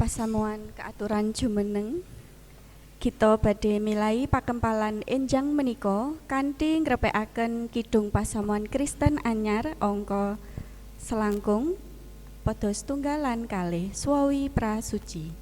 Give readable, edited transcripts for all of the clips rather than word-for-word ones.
Pasamuan keaturan jumeneng kita badhe milai pakempalan enjang menika kanthi ngrepekaken kidung pasamuan Kristen anyar angka selangkung padha setunggalan kalih swawi prasuci.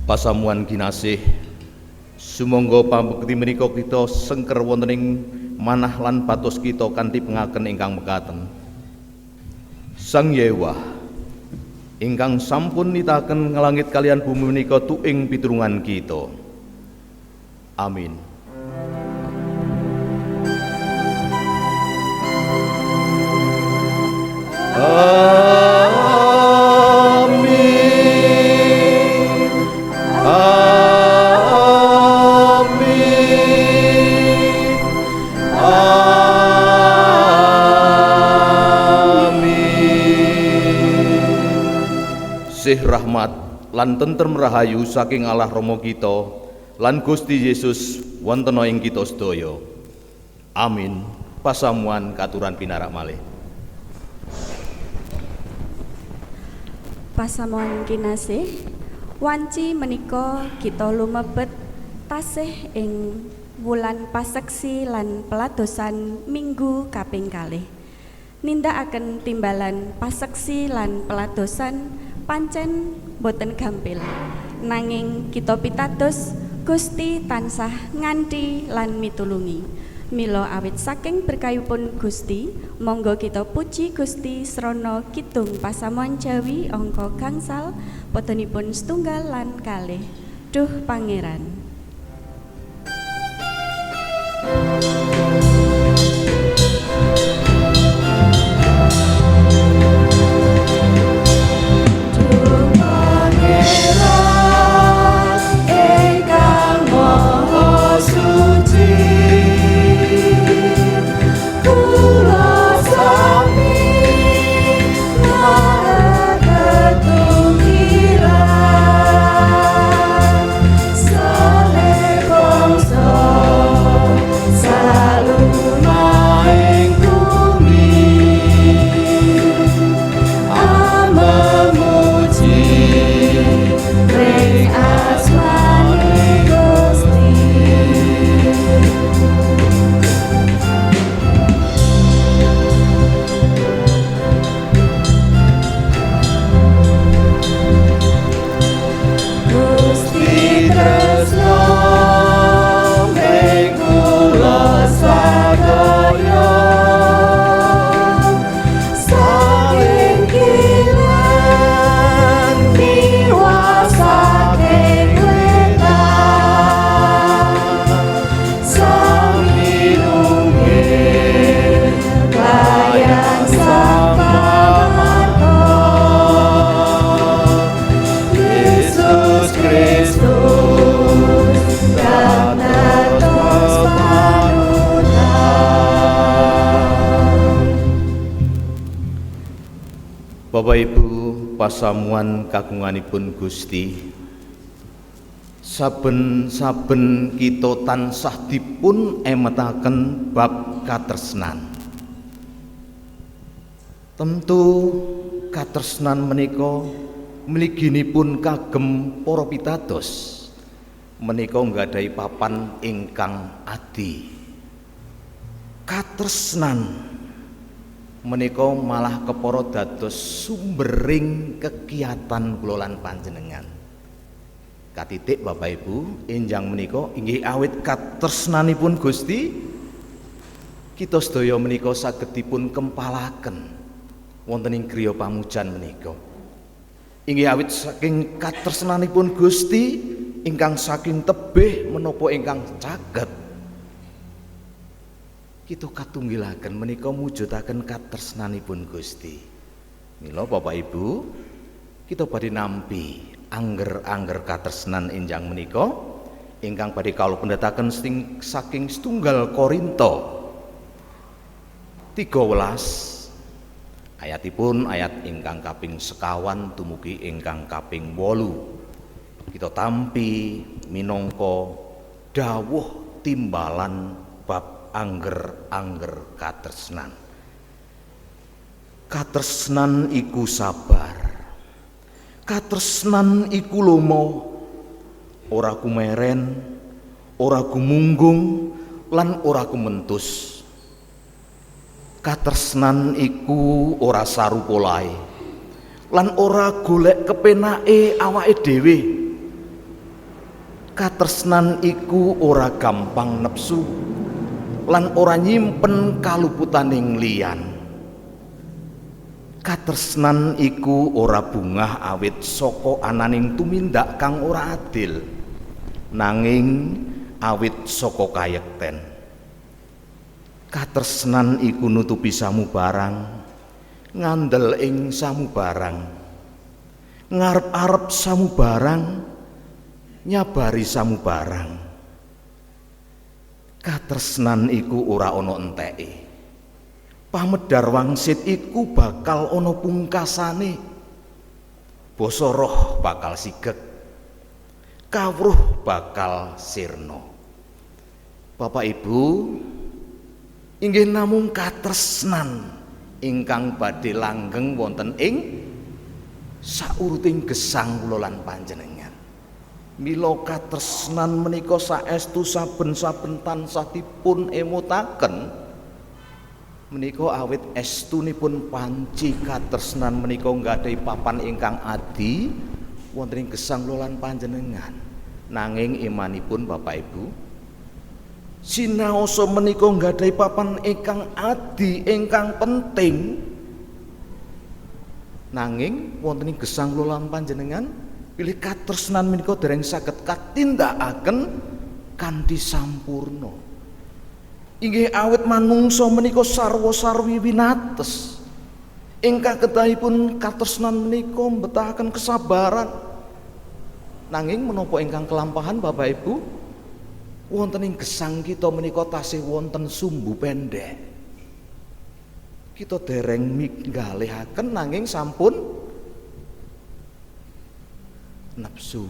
Pasamuan kinasih sumangga pambekti menika kita sengker wonten ing manah lan patos kita kanthi pengaken ingkang mekaten. Sang Yewah ingkang sampun nitaken ngelangit kalian bumi menika tuing pitulungan kita. Amin. Sih rahmat lan tentrem rahayu saking Allah Rama kita lan Gusti Yesus wonten ing kita sedaya. Amin. Pasamuan katuran pinarak malih. Pasamuan kinasih wanci menika kita lumebet tasih ing wulan paseksi lan peladosan minggu kaping kalih. Nindakaken timbalan paseksi lan peladosan pancen boten gampil, nanging kita pitados Gusti tansah nganti lan mitulungi. Mila awit saking berkayipun Gusti, monggo kita puji Gusti srana kidung pasamuan Jawi angka gangsal padhanipun setunggal lan kalih. Duh Pangeran. So Bapak Ibu pasamuan kagunganipun Gusti, saben-saben kita tansah dipun emetaken bab katresnan. Tentu katresnan menika mliginipun kagem para pitados menika nggadahi papan ingkang adi. Katresnan menika malah kepara dados sumbering kegiatan kula lan panjenengan. Katitik Bapak Ibu, enjang menika inggih awit katresnanipun Gusti, kita sedaya menika saged dipun kempalaken wonten ing griya pamujan menika. Inggih awit saking katresnanipun Gusti ingkang saking tebih menapa ingkang caket kita katunggilaken menika mujudaken katresnanipun Gusti. Mila Bapak Ibu, kita badhe nampi angger-angger katresnan enjang menika ingkang badhe kawula pendhetaken saking setunggal Korinto 13 ayatipun ayat ingkang kaping sekawan dumugi ingkang kaping 8. Kita tampi minangka dawuh timbalan bab angger-angger katresnan. Katresnan iku sabar, katresnan iku lomo, ora kumeren, ora gumunggung, lan ora kumentus. Katresnan iku ora sarupa lae, lan ora golek kepenake awake dhewe. Katresnan iku ora gampang nepsu, lan ora nyimpen kaluputaning liyan. Katresnan iku ora bungah awit saka ananing tumindak kang ora adil, nanging awit saka kayekten. Katresnan iku nutupi samubarang, ngandel ing samubarang, ngarep-arep samubarang, nyabari samubarang. Katresnan iku ora ana enteke, pamedar wangsit iku bakal ana pungkasane, basa roh bakal sigek, kawruh bakal sirna. Bapak Ibu, inggih namung katresnan ingkang badhe langgeng wonten ing sauruting gesang kula lan panjenengan. Mila katresnan menika saestu saben-saben tansah dipun emutaken menika awit estunipun panci katresnan menika nggadahi papan ingkang adi wonten ing gesang kula lan panjenengan. Nanging imanipun Bapak Ibu, sinaosa menika nggadahi papan ingkang adi ingkang penting, nanging wonten ing gesang kula lan panjenengan pilih katresnan menika dereng saged katindakaken kanthi sampurna. Inggih awit manungsa menika sarwa-sarwi winates ingkang kedahipun katresnan menika mbetahaken kesabaran, nanging menapa ingkang kelampahan Bapak Ibu wonten ing gesang kita menika tasih wonten sumbu pendek. Kita dereng minggalihaken nanging sampun nafsu.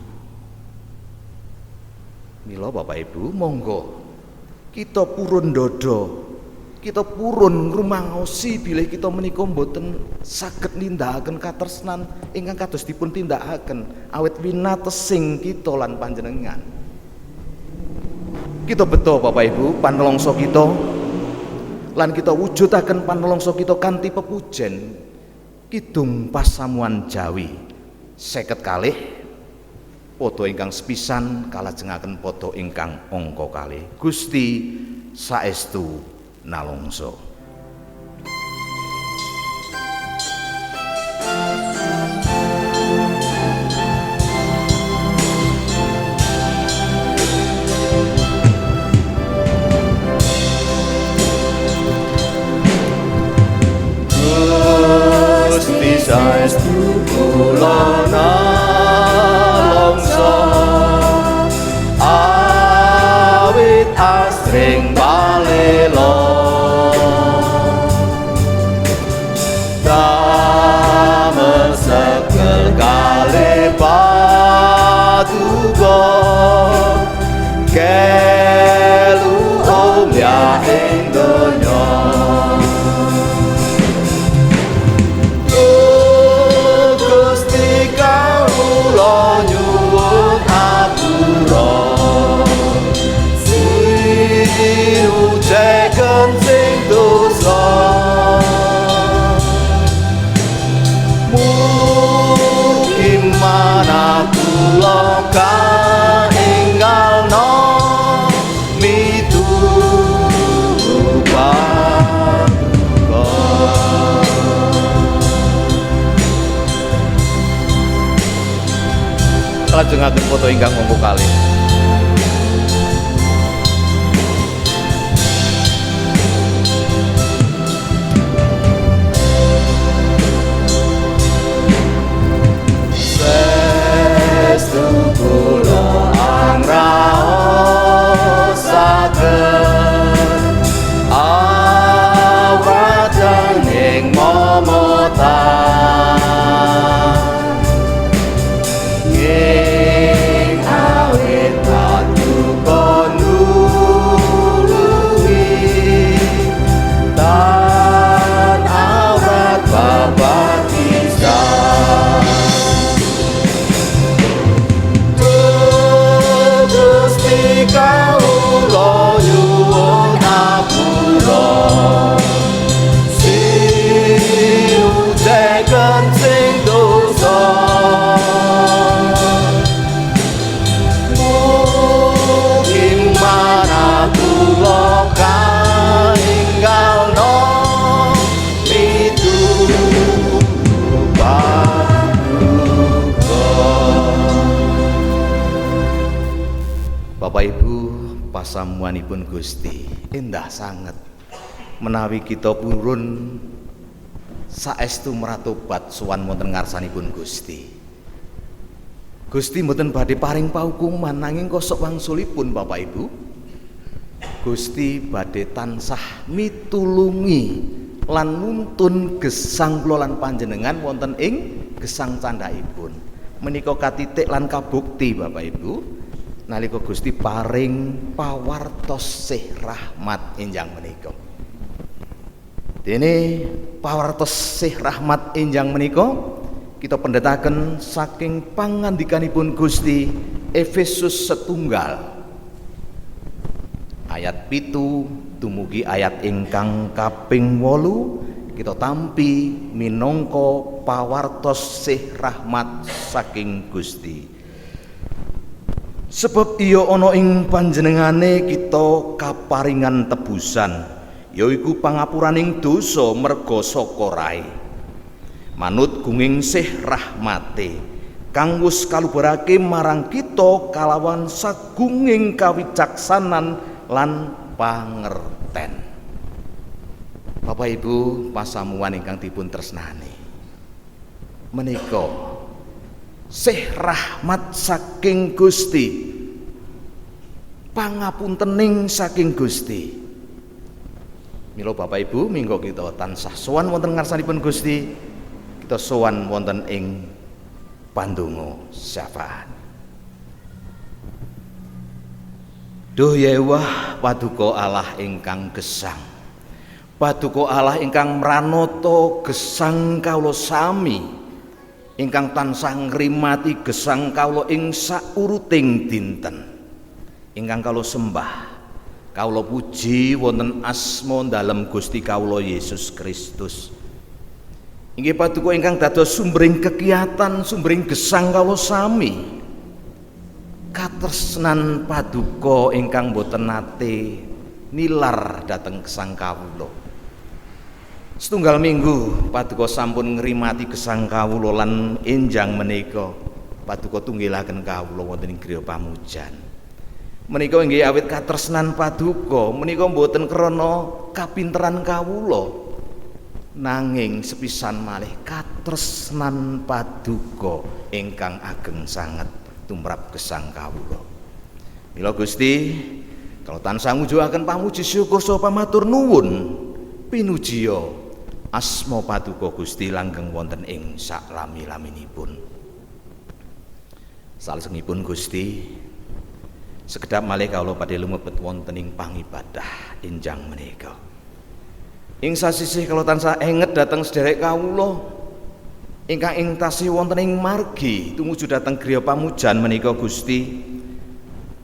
Mila Bapak Ibu, monggo kita purun dada, kita purun ngrumangosi bilih kita menika mboten saged nindakaken katresnan ingkang kados dipun tindakaken awit winatesing kita lan panjenengan. Kita beto Bapak Ibu panelongso kita lan kita wujudaken panelongso kita kanthi pepujen Kidung Pasamuan Jawi 50 pada ingkang sepisan kalajengaken pada ingkang angka kalih. Gusti saestu nalongso. Gusti saestu kula asring balela kula kaenggalno mituba lajengaken foto ingkang monggo kalih. Sestu kula angraosaken awadening momotan ing awit paduka nulungi tan awrat babatisan Gusti kawula nyuwun ngapura sinujeken sing dosa mugi manah kula kaenggalno mituba Bapak Ibu pasamuanipun Gusti endah sanget menawi kita purun saestu meratobat sowan wonten ngarsanipun Gusti. Gusti mboten badhe paring paukuman nanging kosok wangsulipun Bapak Ibu Gusti badhe tansah mitulungi lan nuntun gesang kula lan panjenengan wonten ing gesang candhaipun menika katitik lan kabukti Bapak Ibu nalika Gusti paring pawartos sih rahmat enjang menika. Dene pawartos sih rahmat enjang menika kita pendhetaken saking pangandikanipun Gusti Efesus 1 ayat 7 dumugi ayat ingkang kaping 8 kita tampi minangka pawartos sih rahmat saking Gusti. Sebab iya ana ing panjenengane kita kaparingan tebusan yaiku pangapuraning dosa merga saka rai manut gunging sih rahmate kang wis kalubarake marang kita kalawan sagunging kawicaksanan lan pangerten. Bapak Ibu pasamuan ingkang dipun tresnani menika sih rahmat saking Gusti pangapuntening saking Gusti. Mila Bapak Ibu minggo kita tansah sowan wonten ngarsanipun Gusti kita sowan wonten ing pandonga syafaat. Duh Yewah paduka Allah ingkang gesang paduka Allah ingkang mranata gesang kawula sami ingkang tansah ngrimati gesang kawula ing sauruting dinten ingkang kawula sembah kawula puji wonten asma dalem Gusti kawula Yesus Kristus inggih paduka ingkang dados sumbering kekiyatan sumbering gesang kawula sami katresnan paduka ingkang boten nate nilar dhateng gesang kawula. Setunggal minggu paduka sampun ngrimati gesang kawula lan enjang menika paduka tunggilaken kawula wonten ing griya pamujan. Menika inggih awit katresnan paduka menika mboten krana kapinteran kawula nanging sepisan malih katresnan paduka ingkang ageng sanget tumrap gesang kawula. Mila Gusti kalau tansah ngujuhaken pamuji syukur saha pamatur nuwun pinujiya asma paduka Gusti langgeng wonten ing saklami-laminipun. Salajengipun Gusti sekedap malih kawula badhe lumebet wonten ing pangibadah enjang menika. Ing sasisih kawula tansah enget dhateng sedherek kawula ingkang ing tasih wonten ing margi tumuju dhateng griya pamujan menika Gusti.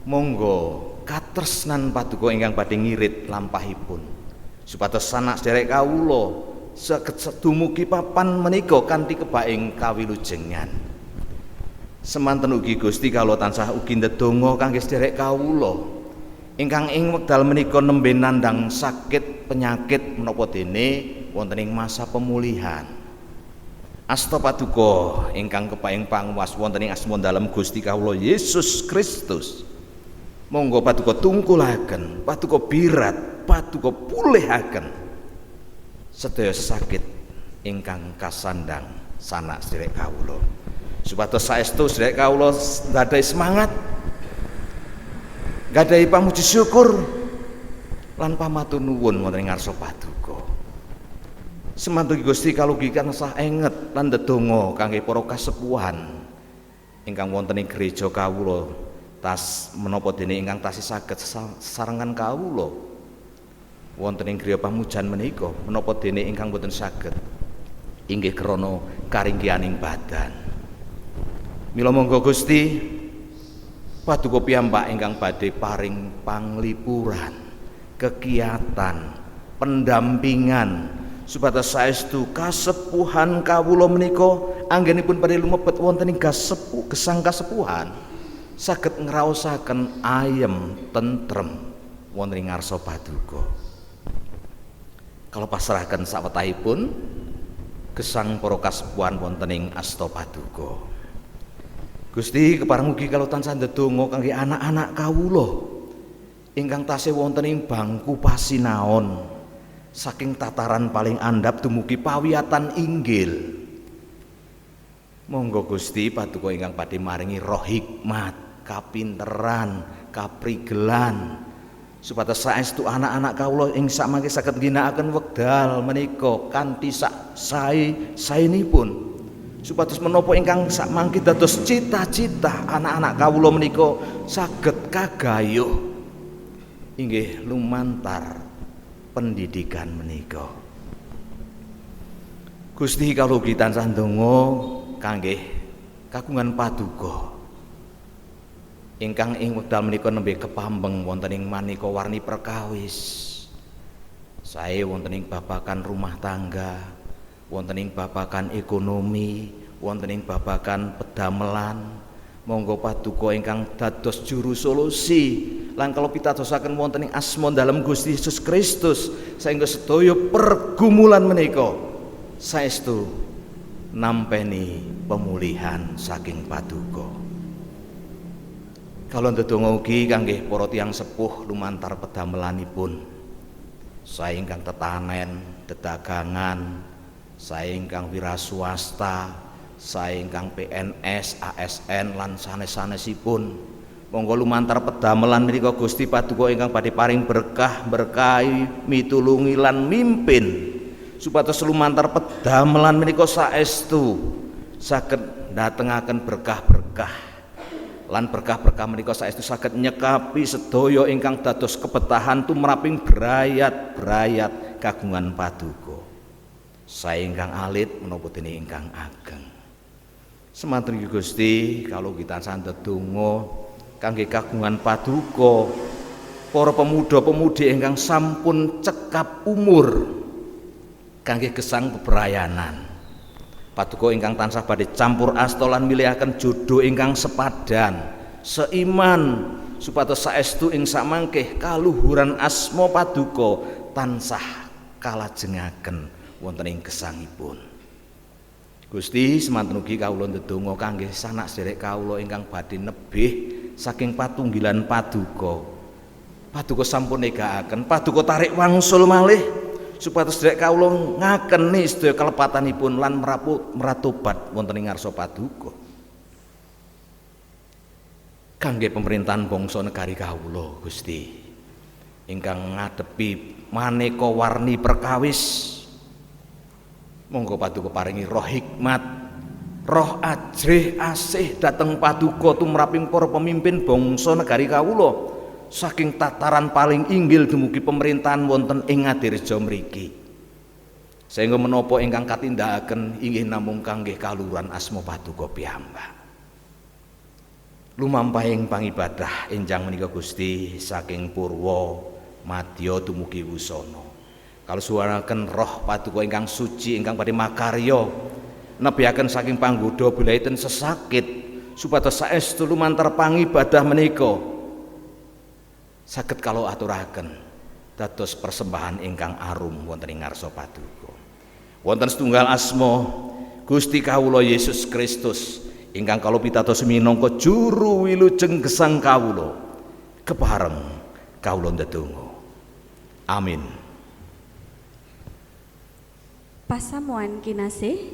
Monggo katresnan paduka ingkang badhe ngirit lampahipun supados sanak sedherek kawula saged dumugi papan menika kanthi kebaing kawilujengan. Semanten ugi Gusti kawula tansah ugi ndedonga kangge sedherek kawula ingkang ing wekdal menika nembe nandhang sakit penyakit menapa dene wonten ing masa pemulihan. Asta paduka ingkang kepaing panguwas wonten ing asma dalem Gusti kawula Yesus Kristus. Monggo paduka tungkulaken, paduka birat, paduka pulihaken sedaya sakit ingkang kasandang sanak sedherek kawula. Supados saestu sedherek kawula nggadahi semangat, nggadahi pamuji syukur lan pamatur nuwun wonten ing ngarsa paduka. Semanten Gusti kalugi tansah enget lan ndedonga kangge para kasepuhan ingkang wonten ing gereja kawula tas menapa dene ingkang tasih saged sarengan kawula wonten ing griya pamujan menika menapa dene ingkang boten saged inggih krana karingkihaning badan. Mila monggo Gusti paduka piyambak ingkang badhe paring panglipuran, kegiatan, pendampingan supados saestu kasepuhan kawula menika anggenipun badhe lumebet wonten ing gesang kasepuhan saged ngraosaken ayem tentrem wonten ing ngarsa paduka. Kalau pasrahaken sawetahipun gesang para kasepuhan wonten ing asta paduka. Gusti kepareng ugi kalau tansah ndedonga kangge anak-anak kawula ingkang tasih wonten ing bangku pasinaon saking tataran paling andhap dumugi pawiyatan inggil. Monggo Gusti paduka ingkang badhe maringi roh hikmat, kapinteran, kaprigelan supados saestu anak-anak kawula ing samangke saged ngginakaken wekdal menika kanthi sak sae-saenipun supados menapa ingkang samangke dados cita-cita anak-anak kawula menika saged kagayuh inggih lumantar pendidikan menika. Gusti kawula ugi tansah ndonga kangge kagungan paduka ingkang ing wekdal menika nembe kepambeng wonten ing maneka warni perkawis. Sae wonten ing babagan rumah tangga, wonten ing babagan ekonomi, wonten ing babagan pedamelan. Monggo paduka ingkang dados juru solusi lan kalau pitadosaken wonten ing asma dalem Gusti Yesus Kristus saengga sedaya pergumulan menika saestu nampeni pemulihan saking paduka. Kalau ndedonga ugi kangge para tiyang sepuh lumantar pedamelanipun, sae ingkang tetanen, dedagangan, sae ingkang wiraswasta, sae ingkang PNS, ASN lan sanes-sanesipun. Monggo lumantar pedamelan menika Gusti paduka ingkang badhe paring berkah, berkahi, mitulungi lan mimpin supados lumantar pedamelan menika saestu saged ndatengaken berkah-berkah lan berkah-berkah menika saestu saged nyekapi sedaya ingkang dados kebetahan tumraping brayat-brayat kagungan paduka. Sae ingkang alit menapa dene ingkang ageng. Semanten Gusti kalau kita tansah ndedonga kangge kagungan paduka para pemuda-pemudi ingkang sampun cekap umur kangge gesang bebrayanan. Paduka ingkang tansah badhe campur asta lan milihaken jodoh ingkang sepadan, seiman supados saestu ing samangke kaluhuran asma paduka tansah kalajengaken wonten ing gesangipun. Gusti semanten ugi kawula ndedonga kangge sanak sedherek kawula ingkang badhe nebih saking patunggilan paduka. Paduka sampun negakaken, paduka tarik wangsul malih supados sedherek kawula ngakeni sedaya kalepatanipun lan meratobat wonten ing ngarsa paduka. Kangge pemerintahan bangsa negari kawula Gusti ingkang ngadepi maneka warni perkawis, monggo paduka paringi roh hikmat, roh ajrih asih dhateng paduka tumraping para pemimpin bangsa negari kawula saking tataran paling inggil dumugi pemerintahan wonten ing Ngadireja mriki. Sehingga menapa ingkang katindakaken inggih namung kangge kaluhuran asma paduka piyambak. Lumampahing pangibadah enjang menika Gusti saking purwa madya dumugi wusana. Kalusuhanaken roh paduka ingkang suci ingkang badhe makarya nebihaken saking panggoda belaiten sesakit supados saestu lumantar pangibadah menika saged kalau aturaken dados persembahan ingkang arum wonten ing ngarsa paduka. Wonten setunggal asma Gusti kawula Yesus Kristus ingkang kala pitados minangka juru wilujeng gesang kawula kepareng kawula ndedonga. Amin. Pasamuan kinasih,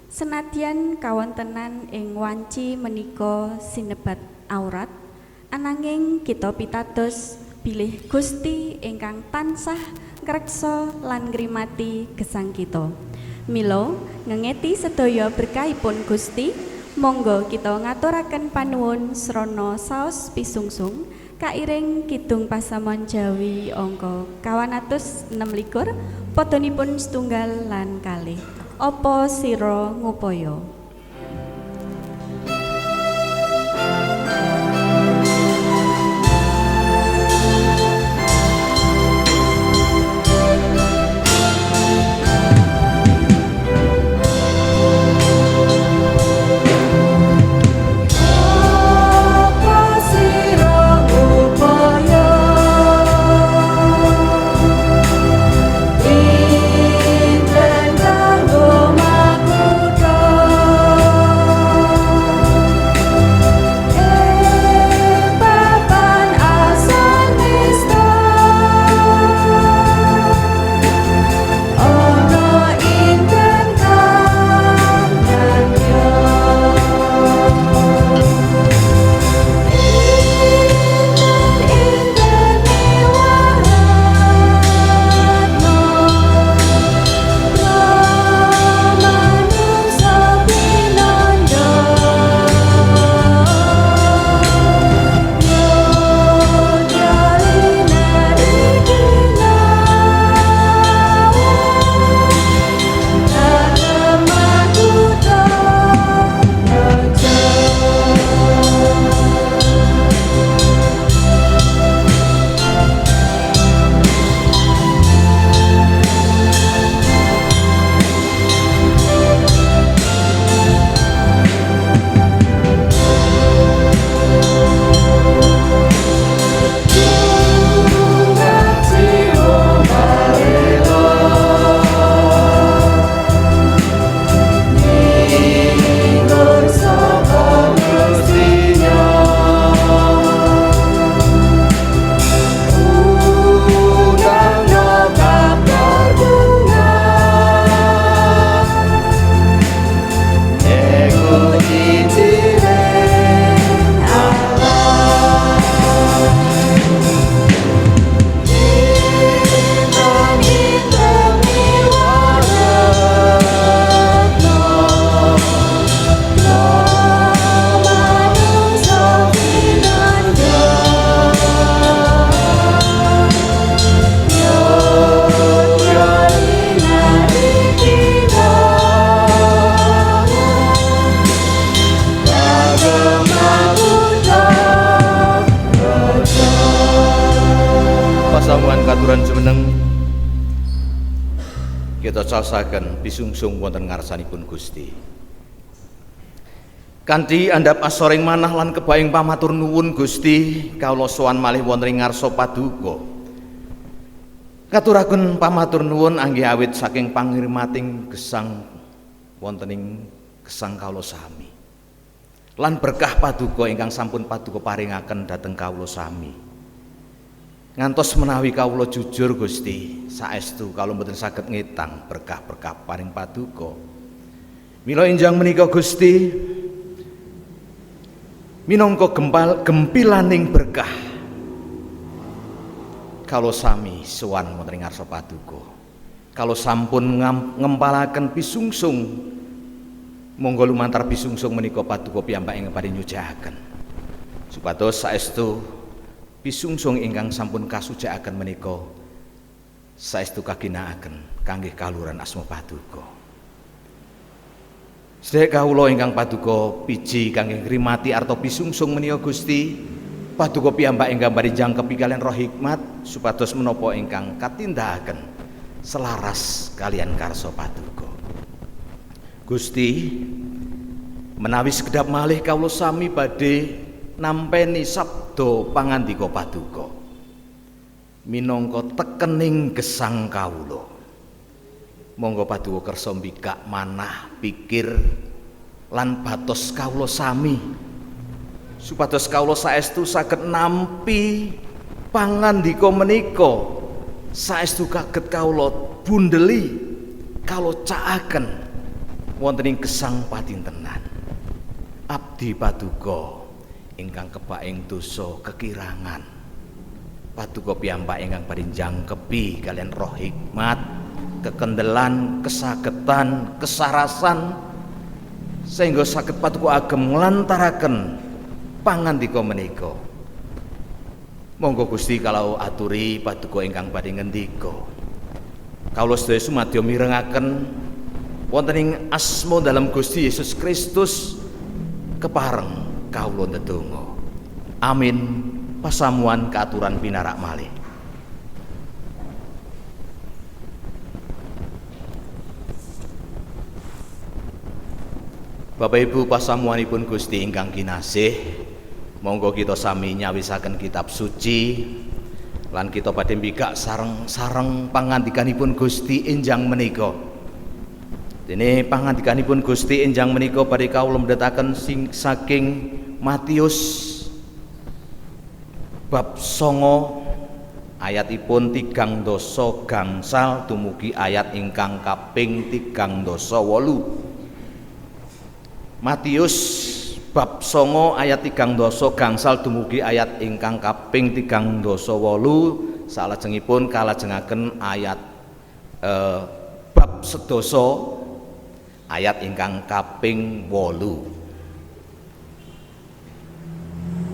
senadyan kawontenan ing wanci menika sinebat aurat, ananging kita pitados bilih Gusti ingkang tansah ngreksa lan ngrimati gesang kita. Mila ngengeti sedaya berkahipun Gusti, monggo kita ngaturaken panuwun srana saos pisungsung kairing kidung pasamuan Jawi angka 226 padhanipun setunggal lan kalih. Apa sira ngupaya? Pasamuan katuran jumeneng kita caosaken pisungsung wonten ngarsanipun Gusti. Kanthi andhap asoring manah lan kebaing pamatur nuwun Gusti, kawula sowan malih wonten ing ngarsa paduka. Katuraken pamatur nuwun anggih awit saking pangirmating gesang wonten ing gesang kawula sami. Lan berkah paduka ingkang sampun paduka paringaken dhateng kawula sami. Ngantos menawi kawula jujur Gusti, saestu kawula mboten saged ngitang berkah-berkah paring paduka. Mila enjang menika Gusti minangka gempilaning berkah kawula sami sowan wonten ing ngarsa paduka. Kawula sampun ngempalaken pisungsung, monggo lumantar pisungsung menika paduka piyambak ingkang badhe nyujahaken. Supados saestu pisungsung ingkang sampun kasujakaken menika saestu kaginakaken kanggih kaluhuran asma paduka. Sedherek kawula ingkang paduka piji kanggih ngrimati arta pisungsung menika Gusti, paduka piyambak ingkang badhe jangkepi kaliyan roh hikmat supados menapa ingkang katindakaken selaras kaliyan karsa paduka. Gusti, Menawi sekedap malih kawula sami badhe nampeni sabda pangandika Paduka minangka tekening gesang kawula. Monggo Paduka kersa mbikak manah pikir lan batos kawula sami supados kawula saestu saged nampi pangandika menika, saestu kaget kawula bundeli kawula cakaken wonten ing gesang padintenan. Abdi Paduka ingkang kebaing dosa kekirangan, Paduka piyambak ingkang badhe njangkepi kalian roh hikmat, kekendelan, kesagetan, kesarasan, sehingga saged Paduka agem nglantaraken pangandika menika. Monggo Gusti kalau aturi Paduka ingkang badhe ngendika. Kawula sedaya sumadyo mirengaken wonten ing asma dalam Gusti Yesus Kristus kepareng kawula ndedonga. Amin. Pasamuan keaturan pinarak malih. Bapak Ibu pasamuanipun Gusti ingkang kinasih, monggo kita sami nyawisaken kitab suci lan kita badhe mbikak sareng-sareng pangandikanipun Gusti enjang menika. Dene pangandikanipun Gusti enjang menika badhe kawula medhetaken saking Matius bab 9 ayatipun 3 doso gangsal dumugi ayat ingkang kaping 3 doso 8. Matius bab 9 ayat 3 doso gangsal dumugi ayat ingkang kaping 3 doso 8. Salajengipun kalajengaken ayat bab 11 ayat ingkang kaping 8.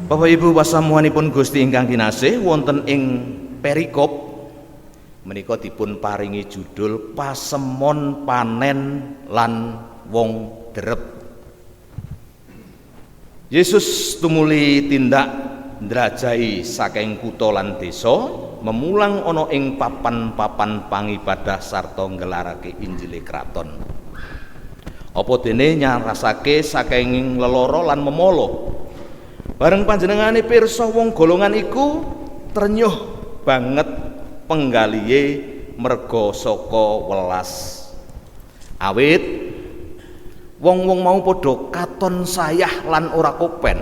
Bapak Ibu pasamuanipun Gusti ingkang kinasih, wonten ing perikop menika dipun paringi judul pasemon panen lan wong drep. Yesus tumuli tindak ndrajai saking kutha lan desa, memulang ana ing papan-papan pangibadah sarta nggelarake Injile kraton. Apa dene nyarasake saking lelara lan memolo. Bareng panjenengane pirsa wong golongan iku trenyuh banget penggalihe merga saka welas. Awit wong-wong mau padha katon sayah lan ora kopen,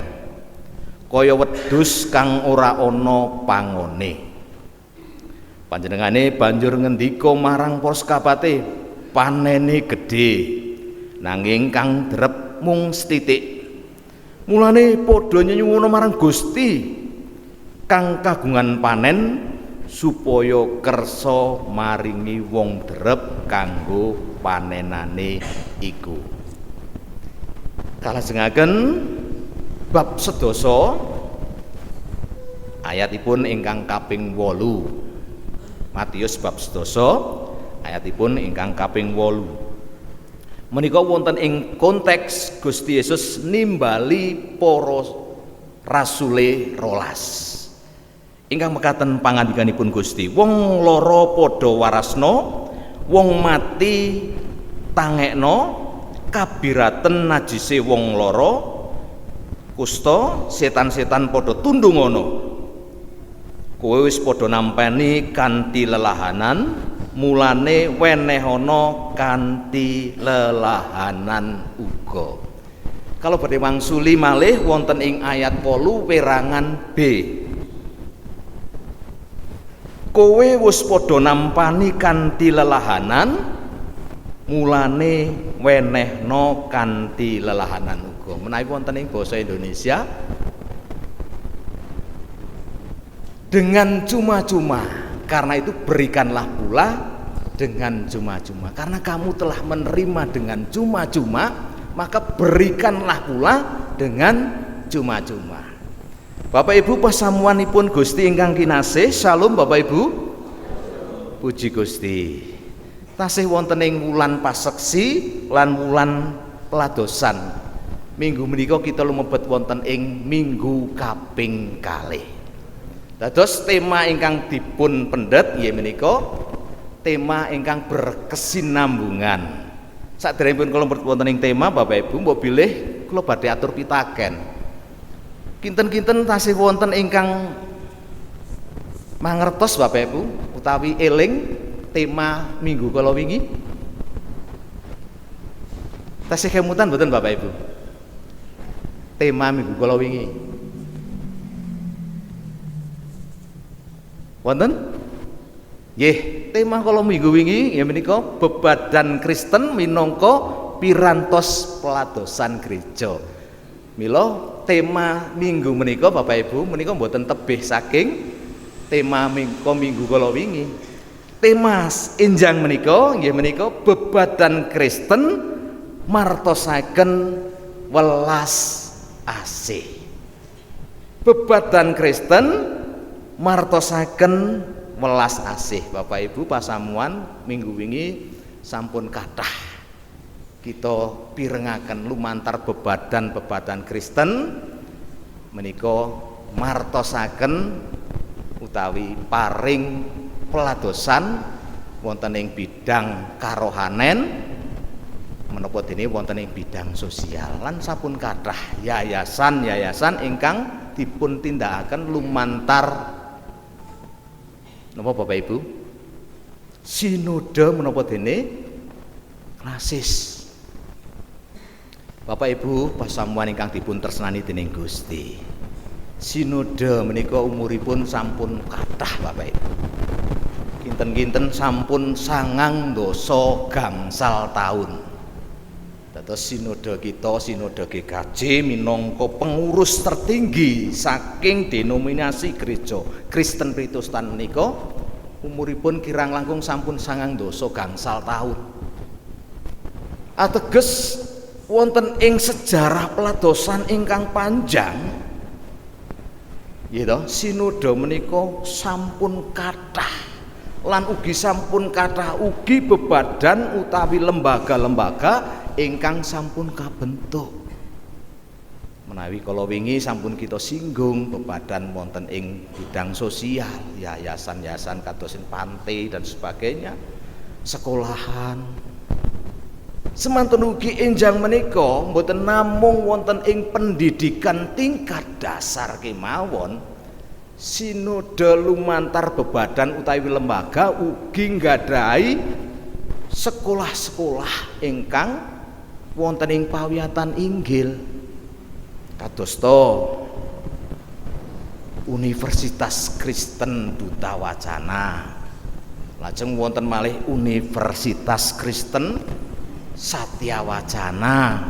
kaya wedhus kang ora ana pangone. Panjenengane banjur ngendika marang para sekabate, panene gedhe, nanging kang drep mung setitik. Mulane padha nyuwun marang Gusti kang kagungan panen supaya kersa maringi wong drep kanggo panenane iku. Kalajengaken bab 11 ayatipun ingkang kaping 8. Matius bab 11 ayatipun ingkang kaping 8. Menika wonten ing konteks Gusti Yesus nimbali para rasule 12. Ingkang mekaten pangandikanipun Gusti, wong lara padha warasna, wong mati tangekna, kabiraten najise wong lara, kusta, setan-setan padha tundungono. Kowe wis padha nampeni kanthi lelahanan, mulane wenehana kanthi lelahanan uga. Kalau badhe wangsuli malih wonten ing ayat 8 perangan B. Kowe wis padha nampani kanthi lelahanan, mulane wenehna kanthi lelahanan uga. Menawi wonten ing basa Indonesia dengan cuma-cuma, karena itu berikanlah pula dengan cuma-cuma. Karena kamu telah menerima dengan cuma-cuma, maka berikanlah pula dengan cuma-cuma. Bapak Ibu pasamuanipun Gusti ingkang kinasih, Shalom Bapak Ibu. Puji Gusti. Tasih wonten ing wulan paseksi lan wulan peladosan. Minggu menika kita lumebet wonten ing minggu kaping kalih. Dados tema ingkang dipun pendet nggih menika tema ingkang berkesinambungan. Saderengipun kula wonten ing tema Bapak Ibu mbok bilih kula badhe atur pitaken. Kinten-kinten tasih wonten ingkang mangertos Bapak Ibu utawi eling tema minggu kala wingi? Tasih kemutan mboten Bapak Ibu? Tema minggu kala wingi. Wonten? Nggih, tema kala minggu wingi ya menika bebadan Kristen minangka pirantos peladosan gereja. Mila tema minggu menika Bapak Ibu menika mboten tebih saking tema minggu kala wingi. Tema enjang menika nggih menika bebadan Kristen martosaken welas asih. Bebadan Kristen martosaken welas asih. Bapak Ibu pasamuan minggu wingi sampun kathah kita pirengaken lumantar bebadan Kristen menika martosaken utawi paring peladosan wonten ing bidang karohanen menapa dene wonten ing bidang sosial lan sampun kathah yayasan ingkang dipun tindakaken lumantar napa Bapak Ibu sinode menapa dene klasis. Bapak Ibu pasamuan ingkang dipun tresnani dening Gusti, sinode menika umuripun sampun kathah Bapak Ibu. Kinten-kinten sampun 9 dasa gangsal taun. Dados sinode kita, sinode GKJ minangka pengurus tertinggi saking denominasi gereja Kristen Protestan menika umuripun kirang langkung sampun 9 dasa gangsal taun. Ateges wonten ing sejarah peladosan ingkang panjang nggih to, sinode menika sampun kathah lan ugi sampun kathah ugi bebadan utawi lembaga-lembaga ingkang sampun kabentuk. Menawi kala wingi sampun kita singgung bebadan wonten ing bidang sosial, yayasan-yayasan kados panti dan sebagainya, sekolahan. Semanten ugi enjang menika mboten namung wonten ing pendidikan tingkat dasar kemawon, sinode lumantar bebadan utawi lembaga ugi nggadhahi sekolah-sekolah ingkang wonten ing pawiyatan inggil kadosta Universitas Kristen Duta Wacana, lajeng wonten malih Universitas Kristen Satya Wacana,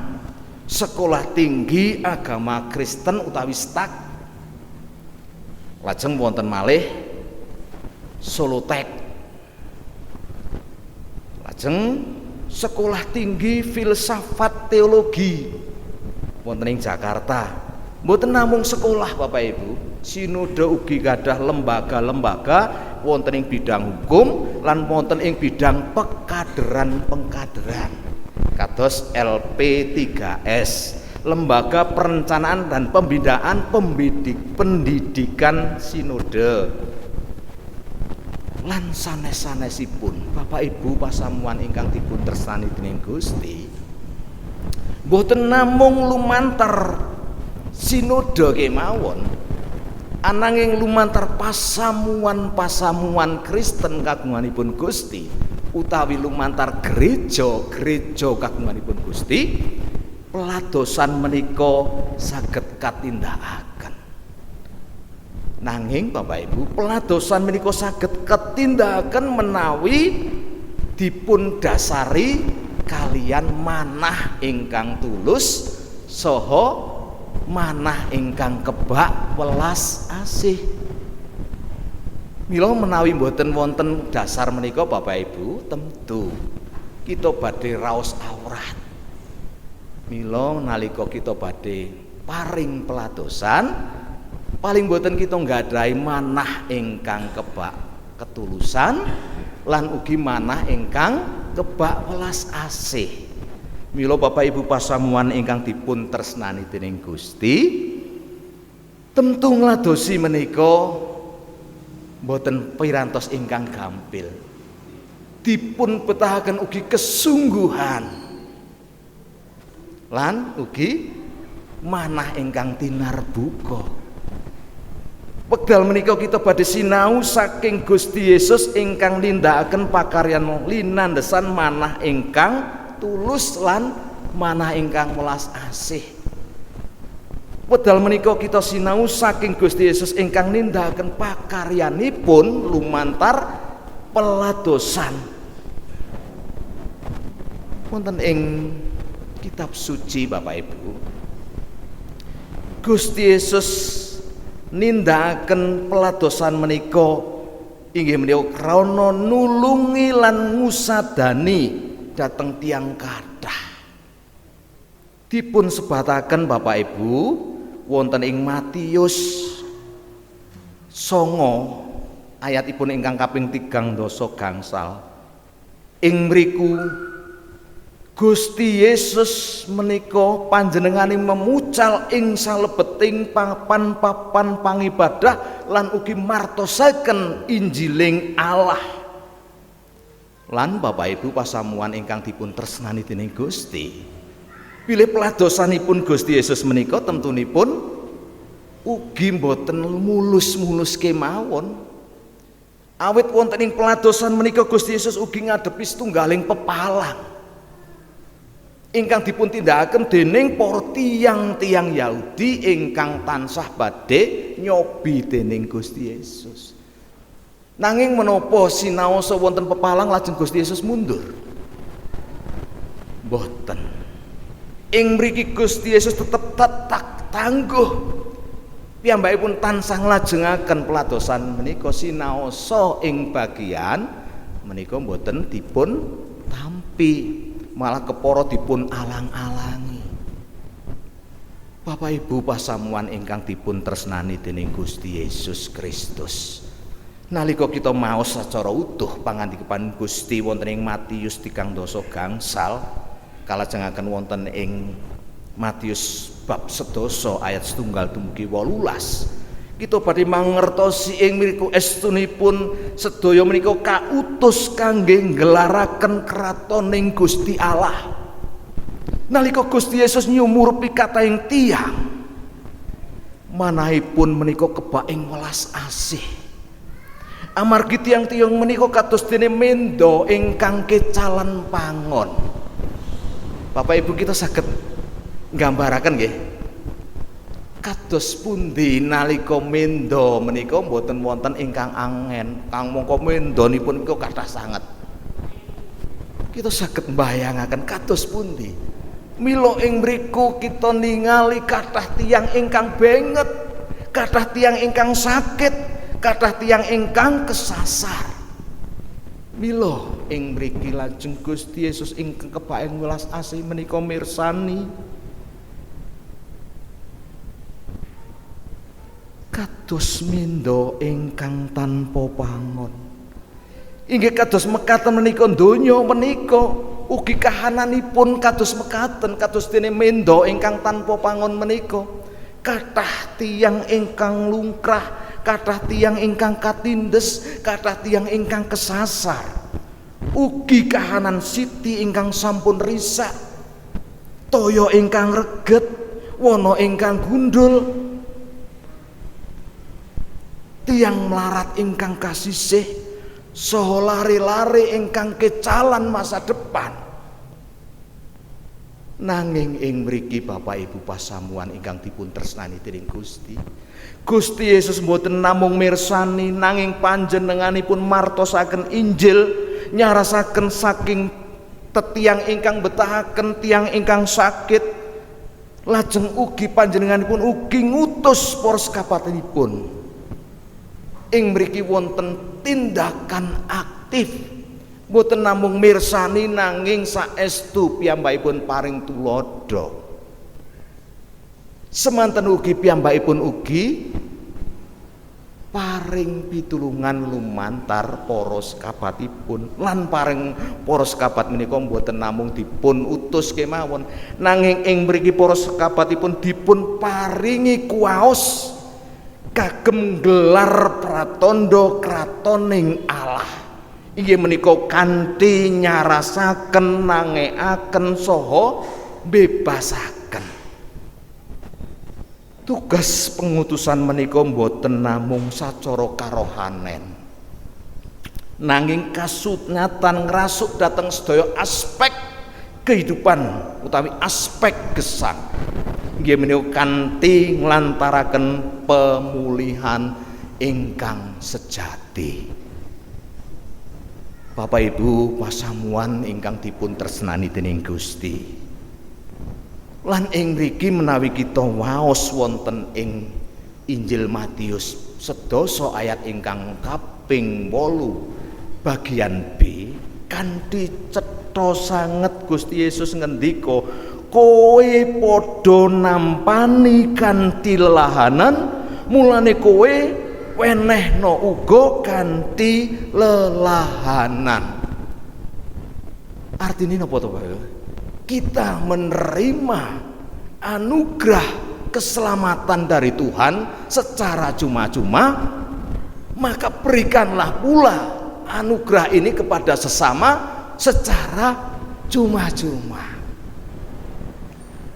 Sekolah Tinggi Agama Kristen utawi STAK, lajeng wonten malih Solotek, lajeng Sekolah Tinggi Filsafat Teologi wonten ing Jakarta. Mboten namung sekolah Bapak Ibu, sinode ugi gadah lembaga-lembaga wonten ing bidang hukum lan wonten ing bidang pengkaderan kados LP3S, Lembaga Perencanaan dan Pembinaan Pendidikan Sinode. Lan sanes-sanesipun Bapak Ibu pasamuan ingkang dipun tresnani dening Gusti, mboten namung lumantar sinode kemawon, ananging lumantar pasamuan Kristen kagunganipun Gusti utawi lumantar gereja kagunganipun Gusti, peladosan menika saged katindakaken. Nanging Bapak Ibu, peladosan menika saged katindakaken menawi dipun dasari kalian manah ingkang tulus saha manah ingkang kebak welas asih. Mila menawi mboten wonten dasar menika Bapak Ibu, tentu kita badhe raos awrat. Mila nalika kita badhe paring peladosan, paling mboten kita nggadhahi manah ingkang kebak ketulusan lan ugi manah ingkang kebak welas asih. Mila Bapak Ibu pasamuan ingkang dipun tresnani dening Gusti, tentu ngladosi menika mboten pirantos ingkang gampil. Dipun betahaken ugi kesungguhan lan ugi manah ingkang tinarbuka. Wekdal menika kita badhe sinau saking Gusti Yesus ingkang nindakaken pakaryan linandesan manah ingkang tulus lan manah ingkang welas asih. Wekdal menika kita sinau saking Gusti Yesus ingkang nindakaken pakaryanipun lumantar peladosan. Wonten ing kitab suci Bapak Ibu, Gusti Yesus nindakaken peladosan menika inggih menika krana nulungi lan ngusadani dhateng tiyang kathah. Dipun sebataken Bapak Ibu wonten ing Matius 9 ayatipun ingkang kaping 3 gangsal. Ing mriku Gusti Yesus menika panjenengane memucal ing salebeting papan pangibadah lan ugi martosaken Injiling Allah. Lan Bapak Ibu pasamuan ingkang dipun tresnani dening Gusti, bilih peladosanipun Gusti Yesus menika temtunipun ugi boten mulus-mulus kemawon. Awit wonten ing peladosan menika Gusti Yesus ugi ngadepi setunggaling pepalang ingkang dipun tindakaken dening para tiyang-tiyang Yahudi ingkang tansah badhe nyobi dening Gusti Yesus. Nanging menapa sinaosa wonten pepalang lajeng Gusti Yesus mundur? Mboten. Ing mriki Gusti Yesus tetep tangguh. Piyambakipun tansah nglajengaken peladosan menika sinaosa ing bagian menika mboten dipun tampi, malah kepara dipun alang-alangi. Bapak Ibu pasamuan ingkang dipun tresnani dening Gusti Yesus Kristus, nalika kita maos sacara utuh pangandikaipun Gusti wonten ing Matius 3 gangsal kalajengaken wonten ing Matius bab 11 ayat 1 dumugi 18, kita badhe mangertosi ing mriku estunipun sedaya menika kautus kangge nggelaraken kratoning Gusti Allah. Nalika Gusti Yesus nyumur pikataing tiyang, manahipun menika kebak ing welas asih. Amargi tiyang-tiyang menika kados dene mendo ingkang kecalan pangon. Bapak Ibu kita saged nggambaraken nggih, kados pundi nalika mendo menika mboten wonten ingkang angen, kang mongko mendonipun menika kathah sanget. Kita saged mbayangaken kados pundi mila ing mriku kita ningali kathah tiyang ingkang benget, kathah tiyang ingkang sakit, kathah tiyang ingkang kesasar. Mila ing mriki lajeng Gusti Yesus ingkang kebaeng welas asih menika mirsani kados mendo ingkang tanpa pangon. Inggih kados mekaten menika donya menika ugi kahananipun kados mekaten, kados dene mendo ingkang tanpa pangon menika. Kathah tiyang ingkang lungkrah, kathah tiyang ingkang katindes, kathah tiyang ingkang kesasar. Ugi kahanan siti ingkang sampun risak, toya ingkang reget, wana ingkang gundul, tiyang melarat ingkang kasisih, saha lare-lare ingkang kecalan masa depan. Nanging ing mriki Bapak Ibu pasamuan ingkang dipun tresnani dening Gusti, Gusti Yesus mboten namung mirsani nanging panjenenganipun martosaken Injil, nyarasaken saking tetiang ingkang betahaken tiyang ingkang sakit. Lajeng ugi panjenenganipun ugi ngutus para sekabatanipun. Ing mriki wonten tindakan aktif, boten namung mirsani nanging saestu piyambakipun paring tulodo. Semanten ugi piyambakipun ugi paring pitulungan lumantar para sekabatipun, lan paring para sekabat menika boten namung dipun utus kemawon nanging ing mriki para sekabatipun dipun paringi kuwaos kagem gelar pratandha kratoning Allah. Inggih menika kanthi nyarasaken, nangekaken saha bebasaken. Tugas pengutusan menika boten namung sacara karohanen, nanging kasunyatan ngrasuk dhateng sedaya aspek kehidupan utawi aspek gesang. Inggih menika kanthi nglantaraken pemulihan ingkang sejati. Bapak Ibu pasamuan ingkang dipun tresnani dening Gusti. Lan ing mriki menawi kita waos wonten ing Injil Matius 11 ayat ingkang kaping 8 bagian B, kanthi cetha sanget Gusti Yesus ngendika, kowe padha nampani kanthi lelahanan, mulane kowe wenehna uga kanthi lelahanan. Artine napa to, Pak? Kita menerima anugerah keselamatan dari Tuhan secara cuma-cuma, maka berikanlah pula anugerah ini kepada sesama secara cuma-cuma.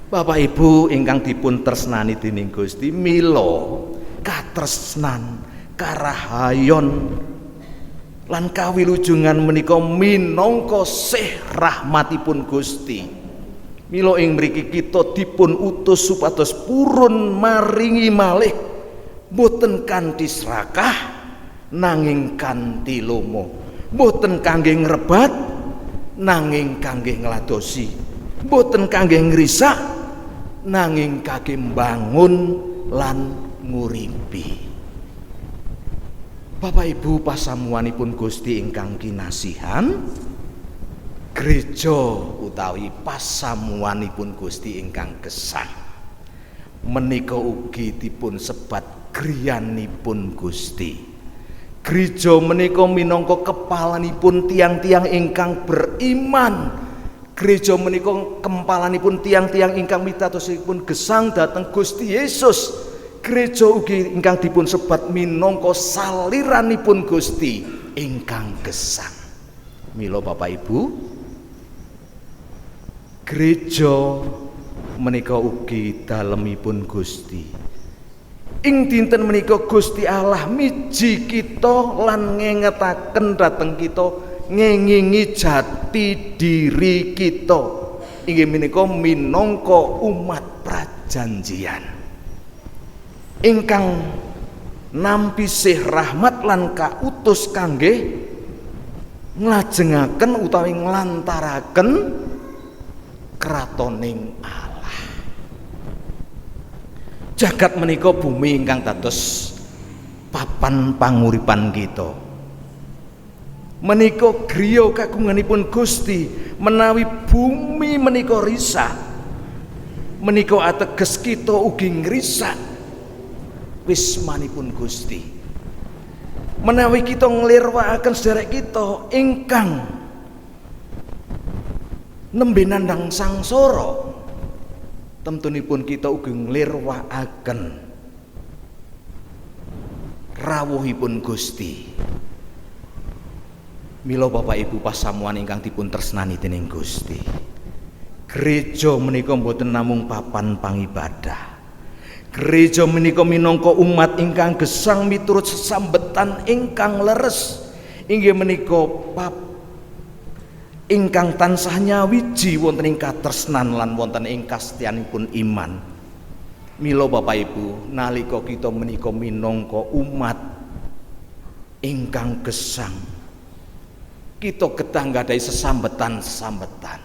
Bapak Ibu ingkang dipun tresnani dening Gusti, mila katresnan, karahayon lan kawilujungan menika minangka sih rahmatipun Gusti. Mila ing mriki kita dipun utus supados purun maringi malih boten kanthi serakah nanging kanthi lomo, boten kangge ngrebat nanging kangge ngladosi, boten kangge ngrisak nanging kangge mbangun lan nguripi. Bapak Ibu pasamuanipun Gusti ingkang kinasihan, gereja utawi pasamuanipun Gusti ingkang gesang menika ugi dipun sebat griyanipun Gusti. Gereja menika minangka kepalanipun tiang-tiang ingkang beriman. Gereja menika kepalanipun tiang-tiang ingkang mitatosipun gesang dhateng Gusti Yesus. Gereja ugi ingkang dipun sebat minangka saliranipun Gusti ingkang gesang. Mila Bapak Ibu, gereja menika ugi dalemipun Gusti. Ing dinten menika Gusti Allah miji kita lan ngengetaken dhateng kita, ngengingi jati diri kita. Inggih menika minangka umat prajanjian ingkang nampi sih rahmat lan kautus kangge nglajengaken utawi nglantaraken kratoning Allah. Jagat menika bumi ingkang dados papan panguripan kita. Menika griya kagunganipun Gusti, menawi bumi menika risak, menika ateges kita ugi ngrisak wismanipun Gusti. Menawi kita nglirwakaken sedherek kita ingkang nembe nandhang sangsara, temtunipun kita ugi nglirwakaken rawuhipun Gusti. Mila Bapak Ibu pasamuan ingkang dipun tresnani dening Gusti, gereja menika boten namung papan pangibadah. Gereja menika minangka umat ingkang gesang miturut sesambetan ingkang leres. Inggih menika ingkang tansah nyawiji wonten ing katresnan lan wonten ing kastyanipun iman. Mila Bapak Ibu, nalika kita menika minangka umat ingkang gesang, kita kedah nggadahi sesambetan-sesambetan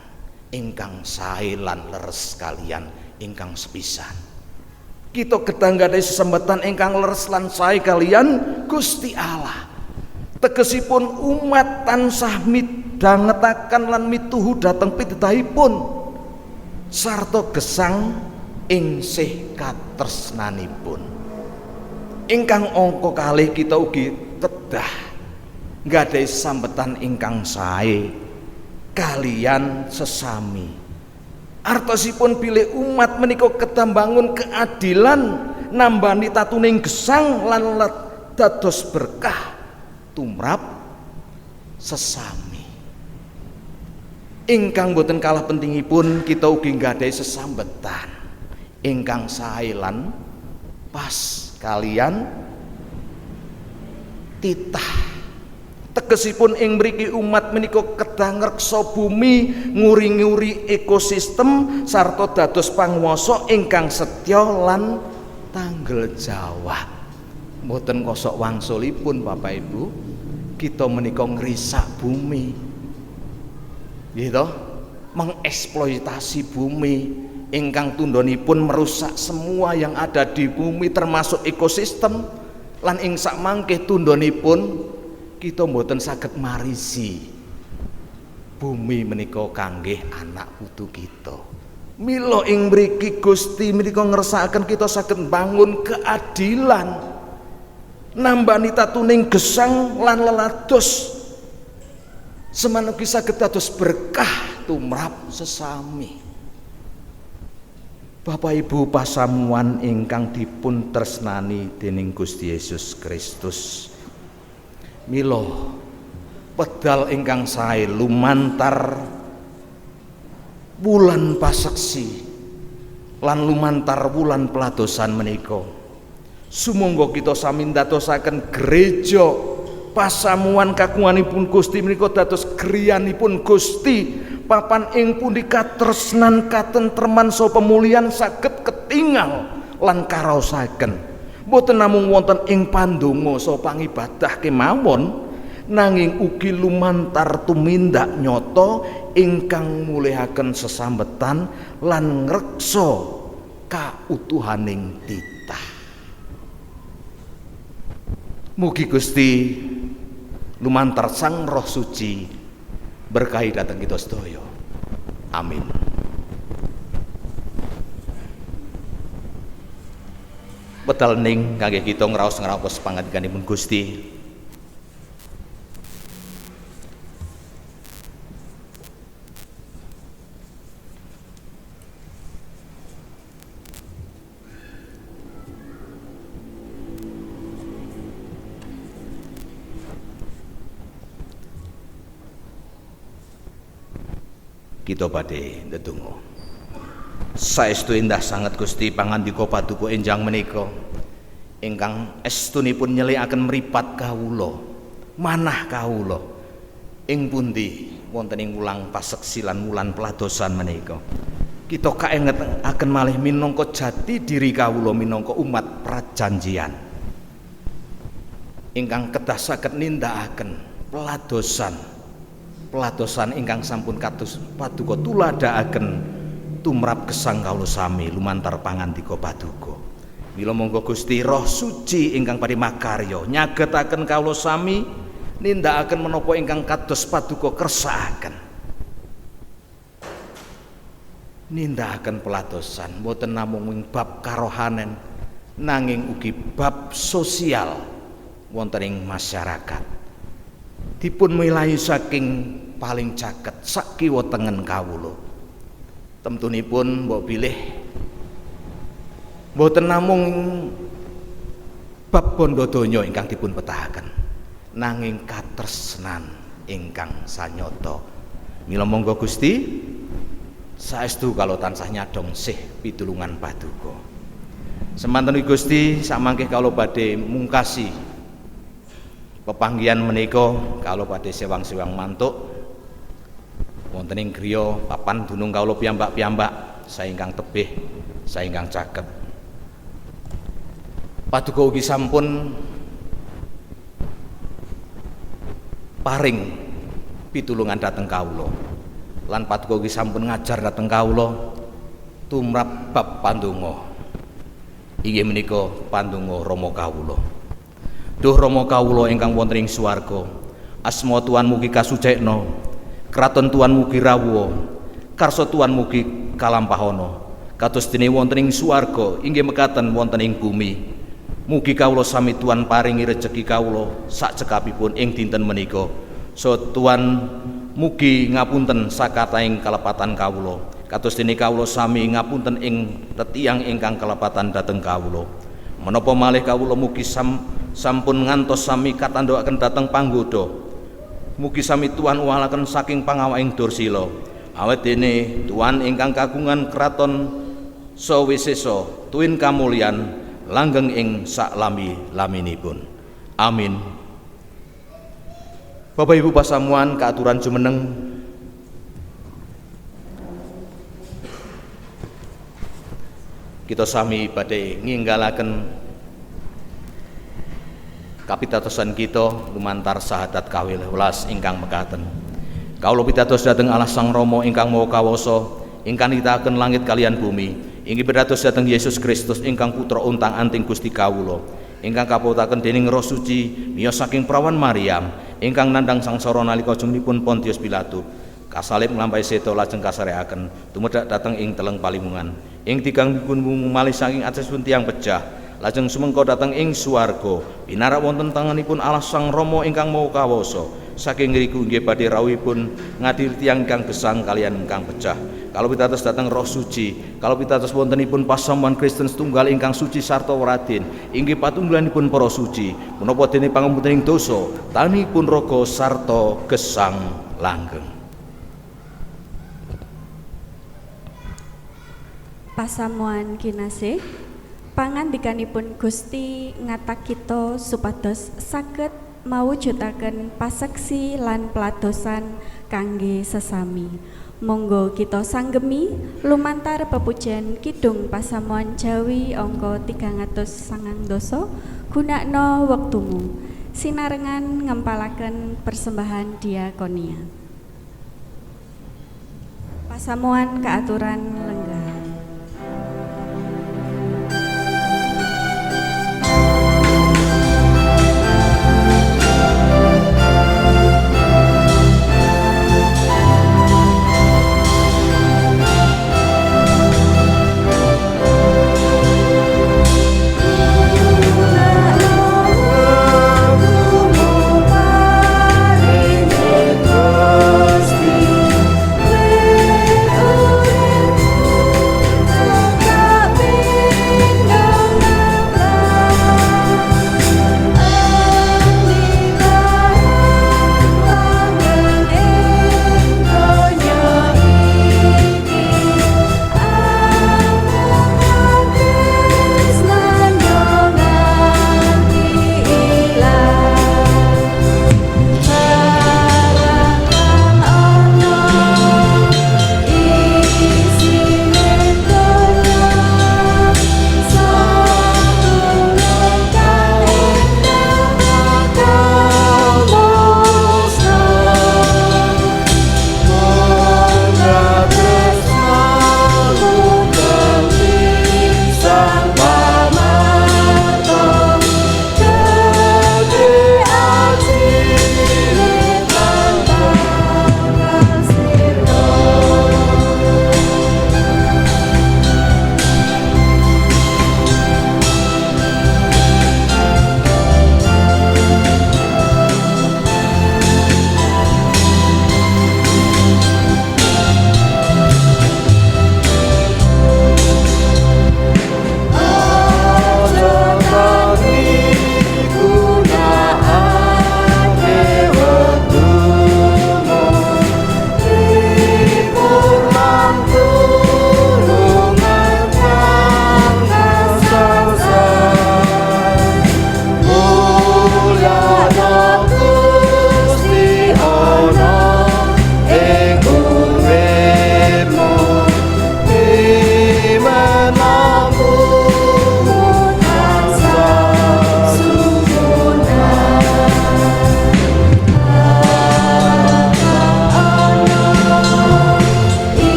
ingkang sae lan leres kalian ingkang sepisan. Kita kedah nggadahi sesambetan ingkang leres lan sae kalian Gusti Allah. Tegesipun umat tansah midhangetaken lan mituhu dhateng pitedhahipun sarta gesang ing sih katresnanipun. Ingkang angka kalih kita ugi kedah nggadahi sesambetan ingkang sae kalian sesami. Artosipun bilih umat menika kedah mbangun keadilan, nambani tatuning gesang lan dados berkah tumrap sesami. Ingkang boten kalah pentingipun kita ugi nggadahi sesambetan ingkang sae lan pas kalian titah. Tegesipun ing mriki umat menika kedah ngreksa bumi, nguri-nguri ekosistem sarta dados panguwasa ingkang setya lan tanggel jawah. Mboten kosok wangsulipun Bapak Ibu, kita menika ngrisak bumi. Nggih to? Mengeksploitasi bumi ingkang tundhonipun merusak semua yang ada di bumi termasuk ekosistem lan ing sak mangke tundhonipun kita mboten saged marisi bumi menika kangge anak putu kita. Mila ing mriki Gusti menika ngersakaken kita saged bangun keadilan, nambani tatuning gesang lan lelados, semanunggi saged dados berkah tumrap sesami. Bapak Ibu pasamuan ingkang dipun tresnani dening Gusti Yesus Kristus, mila pedal ingkang sae lumantar wulan paseksi lan lumantar wulan peladosan menika, sumangga kita sami ndadosaken gereja pasamuan kagunganipun Gusti menika dados griyanipun Gusti, papan ing pundi katresnan katentreman saha pemulihan saged ketingal lan karaosaken. Boten namung wonten ing pandonga saha pangibadah kemawon, nanging ugi lumantar tumindak nyata ingkang mulihaken sesambetan lan ngreksa kautuhaning titah. Mugi Gusti lumantar Sang Roh Suci berkahi dhateng kita sedaya. Amin. Wedal ning kangge kita ngraos-ngraos pangandikanipun Gusti. Kita badhe ndedonga. Saestu endah sanget Gusti pangandika paduka enjang menika ingkang estunipun nyelikaken mripat kawula, manah kawula ing pundi wonten ing wulang paseksi lan wulan peladosan menika. Kita kaengetaken malih minangka jati diri kawula minangka umat prajanjian ingkang kedah saged nindakaken peladosan ingkang sampun kados paduka tuladhakaken tumrap gesang kawula sami lumantar pangandika paduka. Mila monggo Gusti Roh Suci ingkang badhe makarya nyagetaken kawula sami nindakaken menapa ingkang kados paduka kersakaken. Nindakaken peladosan boten namung ing bab karohanen nanging ugi bab sosial wonten ing masyarakat. Dipun milahi saking paling caket sakiwa tengen kawula. Temtunipun mbok bilih mboten namung bab bondo donya ingkang dipun petahaken nanging katresnan ingkang sanyata. Mila monggo Gusti saestu kalau tansah nyadong sih pitulungan paduka. Semanten Gusti samangke kalau badhe mungkasi pepanggihan menika kalau badhe sewang-sewang mantuk wonten ing griya papan dunung kawula piyambak-piyambak saengkang tebih saengkang caket. Paduka ugi sampun paring pitulungan dhateng kawula lan paduka ugi sampun ngajar dhateng kawula tumrap bab pandonga. Inggih menika pandonga Rama kawula. Duh Rama kawula ingkang wonten ing swarga, asma Tuhan mugi kasucikna, kraton Tuhan mugi rawuha, karsa Tuhan mugi kalampahana, kados dene wonten ing swarga inggih mekaten wonten ing bumi. Mugi kawula sami Tuhan paringi rejeki kawula sak cekapipun ing dinten menika. So Tuhan mugi ngapunten sakataing kalepatan kawula, kados dene kawula sami ngapunten ing tetiang ingkang kalepatan dhateng kawula. Menapa malih kawula mugi sampun ngantos sami katandukaken dhateng panggoda. Mugi sami Tuhan uwalaken saking pangawaing dursila. Awet dene Tuhan ingkang kagungan kraton sawisesa tuwin kamulyan langgeng ing saklami-laminipun. Amin. Bapak Ibu pasamuan kaaturan jumeneng, kita sami badhe nginggalaken kapitadosan kita lumantar sahadat kawil welas ingkang mekaten. Kawula pitados dhateng Allah Sang Rama ingkang Maha Kawasa, ingkang nitaaken langit kaliyan bumi, inggih pitados dhateng Yesus Kristus ingkang putra untang-anting Gusti kawula, ingkang kaputaken dening Roh Suci miyos saking prawan Maryam, ingkang nandhang sangsara nalika jungnipun Pontius Pilatus, kasalib nglampahi seda lajeng kasareaken tumedhak dhateng ing teleng palimungan, ing tiganipun malih saking atisipun tiyang pejah, lajeng sumengko dhateng ing swarga, pinarak wonten tanganipun Allah Sang Rama ingkang Maha Kawasa. Saking ngriku nggih badhe rawuhipun ngadili tiyang ingkang gesang kaliyan ingkang pejah. Kalau pitados dhateng Roh Suci, kalau pitados wontenipun pasamuan Kristen setunggal ingkang suci sarta waradin, inggih patunggalanipun para suci, menapa dene pangampuning dosa, tanipun raga sarta gesang langgeng. Pasamuan kinasih, pangandikanipun Gusti ngatak kita supados saged mawujudaken paseksi lan pelatosan kangge sesami. Monggo kita sanggemi lumantar pepujian kidung pasamuan Jawi angka 390 gunakna wektumu sinarengan ngempalaken persembahan diakonia. Pasamuan kaaturan lenggah.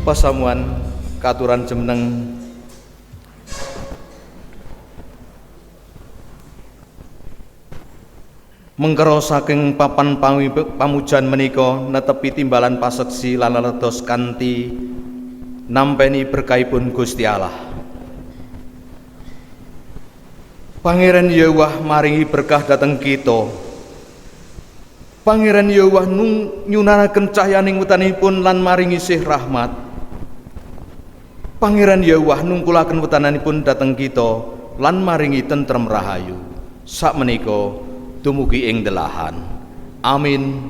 Pasamuan katuran jemeneng mengkero saking papan pamujan menika netepi timbalan paseksi lan ledos kanthi nampeni berkahipun Gusti Allah. Pangeran Yahweh maringi berkah dhateng kita. Pangeran Yahweh nyunaraken cahyaning wetanipun lan maringi sih rahmat. Pangeran Yahweh nungkulaken wetananipun dhateng kita lan maringi tentrem rahayu. Sakmenika dumugi ing delahan. Amin.